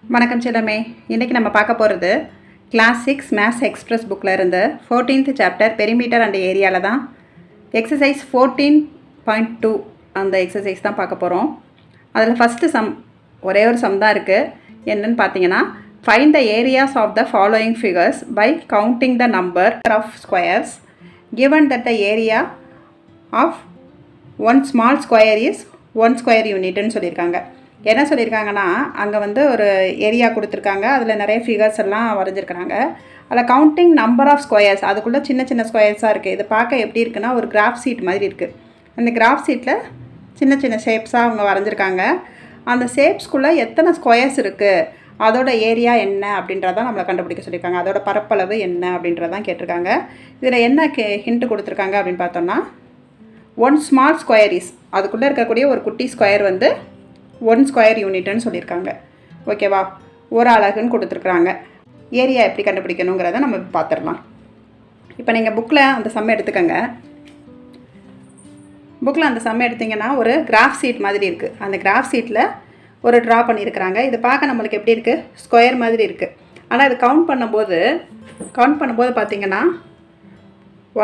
வணக்கம் செல்லமே. இன்றைக்கி நம்ம பார்க்க போகிறது கிளாஸ் 6 மேத்ஸ் எக்ஸ்பிரஸ் புக்கில் இருந்து 14th சாப்டர் பெரிமீட்டர் அண்ட் ஏரியாவில் தான் எக்ஸசைஸ் 14.2 அந்த எக்ஸசைஸ் தான் பார்க்க போகிறோம். அதில் ஃபஸ்ட்டு சம் ஒரே ஒரு சம் தான் இருக்குது. என்னென்னு பார்த்தீங்கன்னா, find the areas of the following figures by counting the number of squares given that the area of one small square is 1 square unitன்னு சொல்லியிருக்காங்க. என்ன சொல்லியிருக்காங்கன்னா, அங்கே வந்து ஒரு ஏரியா கொடுத்துருக்காங்க, அதில் நிறைய ஃபிகர்ஸ் எல்லாம் வரைஞ்சிருக்கிறாங்க. அதில் கவுண்டிங் நம்பர் ஆஃப் ஸ்கொயர்ஸ், அதுக்குள்ளே சின்ன சின்ன ஸ்கொயர்ஸாக இருக்குது. இது பார்க்க எப்படி இருக்குன்னா, ஒரு கிராஃப் சீட் மாதிரி இருக்குது. அந்த கிராஃப் சீட்டில் சின்ன சின்ன ஷேப்ஸாக அவங்க வரைஞ்சிருக்காங்க. அந்த ஷேப்ஸ்குள்ளே எத்தனை ஸ்கொயர்ஸ் இருக்குது, அதோட ஏரியா என்ன அப்படின்றதான் நம்மளை கண்டுபிடிக்க சொல்லியிருக்காங்க. அதோட பரப்பளவு என்ன அப்படின்றதான் கேட்டிருக்காங்க. இதில் என்ன ஹிண்ட்டு கொடுத்துருக்காங்க அப்படின்னு பார்த்தோம்னா, 1 ஸ்மால் ஸ்கொயர் இஸ், அதுக்குள்ளே இருக்கக்கூடிய ஒரு குட்டி ஸ்கொயர் வந்து 1 ஸ்கொயர் யூனிட்னு சொல்லியிருக்காங்க. ஓகேவா, ஒரு அலகுன்னு கொடுத்துருக்குறாங்க. ஏரியா எப்படி கண்டுபிடிக்கணுங்கிறத நம்ம பார்த்துடலாம். இப்போ நீங்கள் புக்கில் அந்த சம் எடுத்துக்கோங்க. புக்கில் அந்த சம் எடுத்திங்கன்னா ஒரு கிராஃப் சீட் மாதிரி இருக்குது. அந்த கிராஃப் சீட்டில் ஒரு ட்ரா பண்ணியிருக்கிறாங்க. இது பார்க்க நம்மளுக்கு எப்படி இருக்குது, ஸ்கொயர் மாதிரி இருக்குது. ஆனால் இது கவுண்ட் பண்ணும்போது பார்த்தீங்கன்னா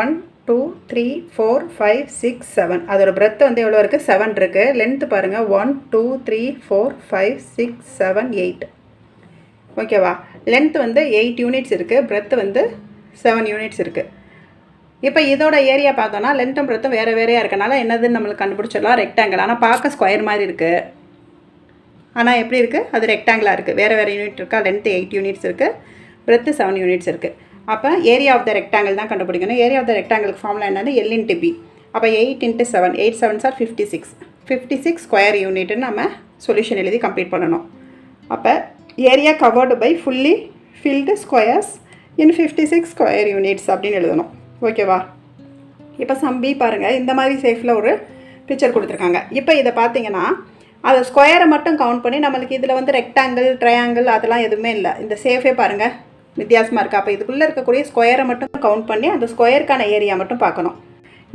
1 2 3 4 5 6 7, அதோட பிரெத் வந்து எவ்வளோ இருக்குது, 7 இருக்குது. லென்த்து பாருங்கள், 1 2 3 4 5 6 7 8. ஓகேவா, லென்த் வந்து 8 யூனிட்ஸ் இருக்குது, பிரெத்து வந்து 7 யூனிட்ஸ் இருக்குது. இப்போ இதோட ஏரியா பார்த்தோன்னா லென்த்தும் பிரெத்தும் வேறு வேறையாக இருக்கனால என்னதுன்னு நம்மளுக்கு கண்டுபிடிச்சிடலாம், ரெக்டாங்கிள். ஆனால் பார்க்க ஸ்கொயர் மாதிரி இருக்குது, ஆனால் எப்படி இருக்குது, அது ரெக்டாங்கிளாக இருக்குது. வேறு வேறு யூனிட் இருக்கா, லென்த்து 8 யூனிட்ஸ் இருக்குது, பிரெத்து 7 யூனிட்ஸ் இருக்குது. அப்போ ஏரியா ஆஃப் த ரெக்டாங்கிள் தான் கண்டுபிடிக்கணும். ஏரியா ஆஃப் த ரெக்டாங்கிளுக்கு ஃபார்முலா என்னென்னு, L × B. அப்போ 8 × 7, 8 7s are 56 ஸ்கொயர் யூனிட்னு நம்ம சொல்யூஷன் எழுதி கம்ப்ளீட் பண்ணணும். அப்போ area covered by fully filled squares in 56 square units அப்படின்னு எழுதணும். ஓகேவா, இப்போ சம் பி பாருங்கள், இந்த மாதிரி சேஃபில் ஒரு பிக்சர் கொடுத்துருக்காங்க. இப்போ இதை பார்த்தீங்கன்னா, அதை ஸ்கொயரை மட்டும் கவுண்ட் பண்ணி நம்மளுக்கு இதில் வந்து ரெக்டாங்கிள் ட்ரையாங்கிள் அதெல்லாம் எதுவுமே இல்லை. இந்த சேஃபே பாருங்கள் வித்தியாசமாக இருக்குது. அப்போ இதுக்குள்ளே இருக்கக்கூடிய ஸ்கொயரை மட்டும் கவுண்ட் பண்ணி அந்த ஸ்கொயருக்கான ஏரியா மட்டும் பார்க்கணும்.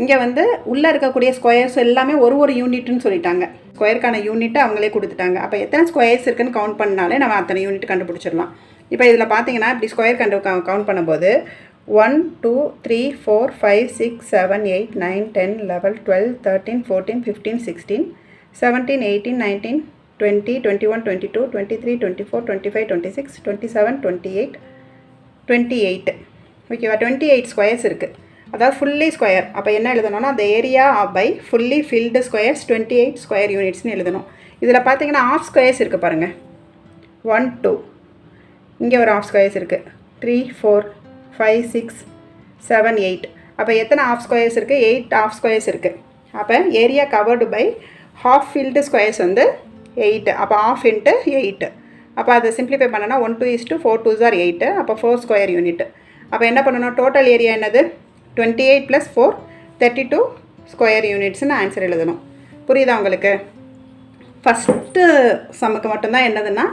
இங்கே வந்து உள்ளே இருக்கக்கூடிய ஸ்கொயர்ஸ் எல்லாமே ஒரு யூனிட்னு சொல்லிட்டாங்க. ஸ்கொயருக்கான யூனிட்டை அவங்களே கொடுத்துட்டாங்க. அப்போ எத்தனை ஸ்கொயர்ஸ் இருக்குன்னு கவுண்ட் பண்ணாலே நம்ம அத்தனை யூனிட் கண்டுபிடிச்சிடலாம். இப்போ இதில் பார்த்தீங்கன்னா இப்படி ஸ்கொயர் கவுண்ட் பண்ணும்போது 1 2 3 4 5 6 7 8 9 10 11 12 13 14 15 16 17 18 19 20 21 22 23 24 25 26 27 28. ஓகேவா, 28 ஸ்கொயர்ஸ் இருக்குது. அதாவது ஃபுல்லி ஸ்கொயர். அப்போ என்ன எழுதணும்னா, அந்த area by fully filled squares 28 square யூனிட்ஸ்னு எழுதணும். இதில் பார்த்தீங்கன்னா ஆஃப் ஸ்கொயர்ஸ் இருக்குது பாருங்கள், 1 2, இங்கே ஒரு ஆஃப் ஸ்கொயர்ஸ் இருக்குது, 3 4 5 6 7 8. அப்போ எத்தனை ஆஃப் ஸ்கொயர்ஸ் இருக்குது, 8 ஆஃப் ஸ்கொயர்ஸ் இருக்குது. அப்போ area covered by half filled squares வந்து 8. அப்போ ஆஃப் இன்ட்டு 8. அப்போ அதை சிம்பிளிஃபை பண்ணனா 1 2 is to 4 2s are 8. அப்போ 4 ஸ்கொயர் யூனிட். அப்போ என்ன பண்ணணும், டோட்டல் ஏரியா என்னது, 28 + 4 32 ஸ்கொயர் யூனிட்ஸ்னு ஆன்சர் எழுதணும். புரியுதா உங்களுக்கு? ஃபஸ்ட்டு சம்முக்கு மட்டும்தான் என்னதுன்னா,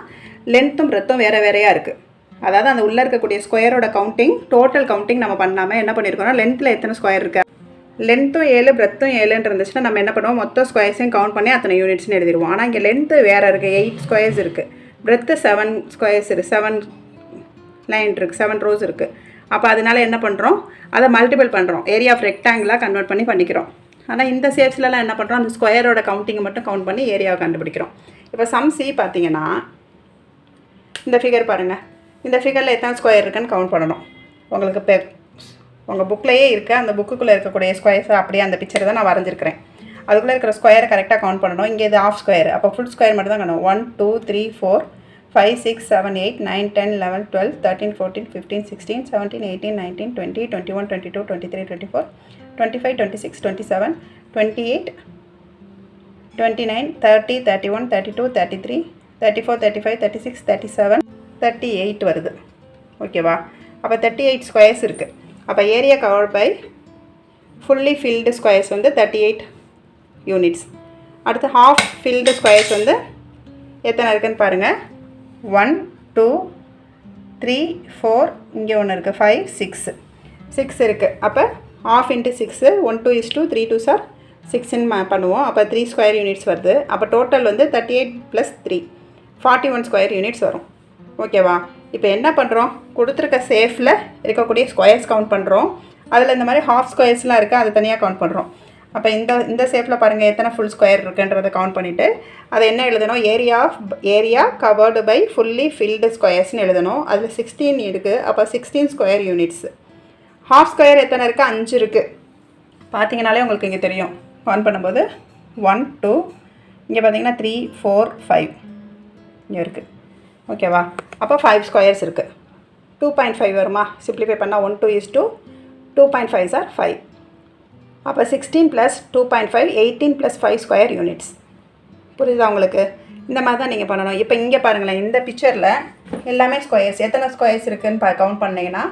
லென்த்தும் பிரெத்தும் வேறு வேறையாக இருக்குது. அதாவது அந்த உள்ளே இருக்கக்கூடிய ஸ்கொயரோட கவுண்டிங், டோட்டல் கவுண்டிங் நம்ம பண்ணாமல் என்ன பண்ணியிருக்கோம்னா, லென்த்தில் எத்தனை ஸ்கொயர் இருக்குது, லென்த்தும் 7 பிரெத்தும் 7 இருந்துச்சுன்னா நம்ம என்ன பண்ணுவோம், மொத்த ஸ்கொயர்ஸையும் கவுண்ட் பண்ணி அத்தனை யூனிட்ஸ்னு எழுதிடுவோம். ஆனால் இங்கே லென்த்து வேறு இருக்குது, 8 ஸ்கொயர்ஸ் இருக்குது, பிரெத்து 7 ஸ்கொயர்ஸ் இருக்குது, 7 லைன் இருக்குது, 7 ரோஸ் இருக்குது. அப்போ அதனால் என்ன பண்ணுறோம், அதை மல்டிபிள் பண்ணுறோம், ஏரியா ஆஃப் ரெக்டாங்கிளாக கன்வெர்ட் பண்ணிக்கிறோம். ஆனால் இந்த ஷேப்ஸ்லலாம் என்ன பண்ணுறோம், அந்த ஸ்கொயரோட கவுண்டிங்கை மட்டும் கவுண்ட் பண்ணி ஏரியாவை கண்டுபிடிக்கிறோம். இப்போ சம் சி பார்த்தீங்கன்னா, இந்த ஃபிகர் பாருங்கள், இந்த ஃபிகரில் எத்தனை ஸ்கொயர் இருக்குன்னு கவுண்ட் பண்ணணும். உங்களுக்கு இப்போ உங்கள் புக்லேயே இருக்குது, அந்த புக்குள்ளே இருக்கக்கூடிய ஸ்கொயர்ஸ் அப்படியே அந்த பிக்சர் தான் நான் வரைஞ்சிருக்கிறேன். அதுக்குள்ளே இருக்கிற ஸ்கொயரை கரெக்டாக கவுண்ட் பண்ணணும். இங்கே இது ஆஃப் ஸ்கொயர், அப்போ ஃபுல் ஸ்கொயர் மட்டும் தான் காணும். 1 2 3 4 5 6 7 8 9 10 11 12 13 14 15 16 17 18 19 20 21 22 23 24 25 26 27 28 29 30 31 32 33 34 35 36 37 38 வருது. ஓகேவா, அப்போ 38 ஸ்கொயர்ஸ் இருக்குது. அப்போ area cover by fully filled squares வந்து 38 யூனிட்ஸ். அடுத்து ஹாஃப் ஃபில்டு ஸ்கொயர்ஸ் வந்து எத்தனை இருக்குதுன்னு பாருங்கள், 1 2 3 4, இங்கே ஒன்று இருக்குது, 5 6 இருக்குது. அப்போ of into 6, 1 2 is to 3 2s are 6ன்னு பண்ணுவோம். அப்போ 3 ஸ்கொயர் யூனிட்ஸ் வருது. அப்போ டோட்டல் வந்து 38 + 3 41 ஸ்கொயர் யூனிட்ஸ் வரும். ஓகேவா? இப்போ என்ன பண்ணுறோம், கொடுத்துருக்க சேஃபில் இருக்கக்கூடிய ஸ்கொயர்ஸ் கவுண்ட் பண்ணுறோம். அதில் இந்த மாதிரி ஹாஃப் ஸ்கொயர்ஸ்லாம் இருக்குது, அது தனியாக கவுண்ட் பண்ணுறோம். அப்போ இந்த சேஃபில் பாருங்கள் எத்தனை ஃபுல் ஸ்கொயர் இருக்குன்றதை கவுண்ட் பண்ணிவிட்டு அதை என்ன எழுதணும், area covered by fully filled ஸ்கொயர்ஸ்னு எழுதணும். அதில் 16 இருக்குது. அப்போ 16 ஸ்கொயர் யூனிட்ஸ். ஹாஃப் ஸ்கொயர் எத்தனை இருக்குது, 5 இருக்குது. பார்த்தீங்கனாலே உங்களுக்கு இங்கே தெரியும். கவுண்ட் பண்ணும்போது 1 2, இங்கே பார்த்தீங்கன்னா 3 4 5 இங்கே இருக்குது. ஓகேவா? அப்போ 5 ஸ்கொயர்ஸ் இருக்குது. 2.5 வருமா? சிம்ப்ளிஃபை பண்ணால் 1 2 is 2, 2.5 are 5. அப்போ 16 + 2.5 18 + 5 ஸ்கொயர் யூனிட்ஸ். புரியுதா உங்களுக்கு? இந்த மாதிரி தான் நீங்கள் பண்ணணும். இப்போ இங்கே பாருங்களேன், இந்த பிக்சரில் எல்லாமே ஸ்கொயர்ஸ். எத்தனை ஸ்கொயர்ஸ் இருக்குதுன்னு கவுண்ட் பண்ணிங்கன்னா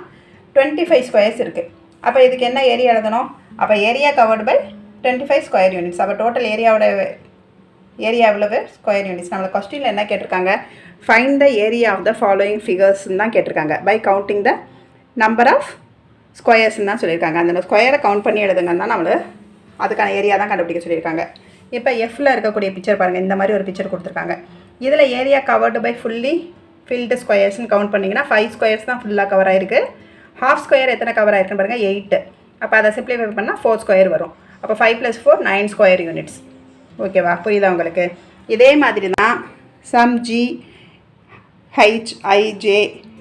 25 ஸ்கொயர்ஸ் இருக்குது. அப்போ இதுக்கு என்ன ஏரியா எழுதணும்? அப்போ area covered by 25 square units. அப்போ டோட்டல் ஏரியா எவ்வளவு ஸ்கொயர் யூனிட்ஸ்? நம்மளை கொஸ்டினில் என்ன கேட்டிருக்காங்க, find the area of the following ஃபிகர்ஸ்ன்னு தான் கேட்டிருக்காங்க. By counting the number of ஸ்கொயர்ஸ்ன்னு தான் சொல்லியிருக்காங்க. அந்த ஸ்கொயரை கவுண்ட் பண்ணி எழுதுங்கன்னு தான் நம்மளை அதுக்கான ஏரியா தான் கண்டுபிடிக்க சொல்லியிருக்காங்க. இப்போ எஃப்பில் இருக்கக்கூடிய பிக்சர் பாருங்கள், இந்த மாதிரி ஒரு பிக்சர் கொடுத்துருக்காங்க. இதில் area covered by fully filled ஸ்கொயர்ஸ்ன்னு கவுண்ட் பண்ணிங்கன்னா 5 ஸ்கொயர்ஸ் தான் ஃபுல்லாக கவர் ஆகிருக்கு. ஹாஃப் ஸ்கொயர் எத்தனை கவர் ஆகிருக்குன்னு பாருங்கள், 8. அப்போ அதை சிம்ப்ளிஃபை பண்ணால் 4 ஸ்கொயர் வரும். அப்போ 5 + 4 9 ஸ்கொயர் யூனிட்ஸ். ஓகேவா? புரியுதா உங்களுக்கு? இதே மாதிரி தான் சம் ஜி ஹெச் ஐ ஜே,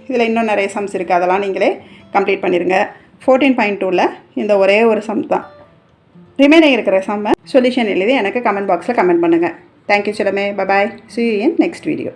இதில் இன்னும் நிறைய சம்ஸ் இருக்குது. அதெல்லாம் நீங்களே கம்ப்ளீட் பண்ணிடுங்க. 14.2ல் இந்த ஒரே ஒரு சம் தான். ரிமைனிங் இருக்கிற சம்மை சொல்யூஷன் எழுதி எனக்கு கமெண்ட் பாக்ஸில் கமெண்ட் பண்ணுங்கள். Thank you Chellamae. Bye bye. See you in next video.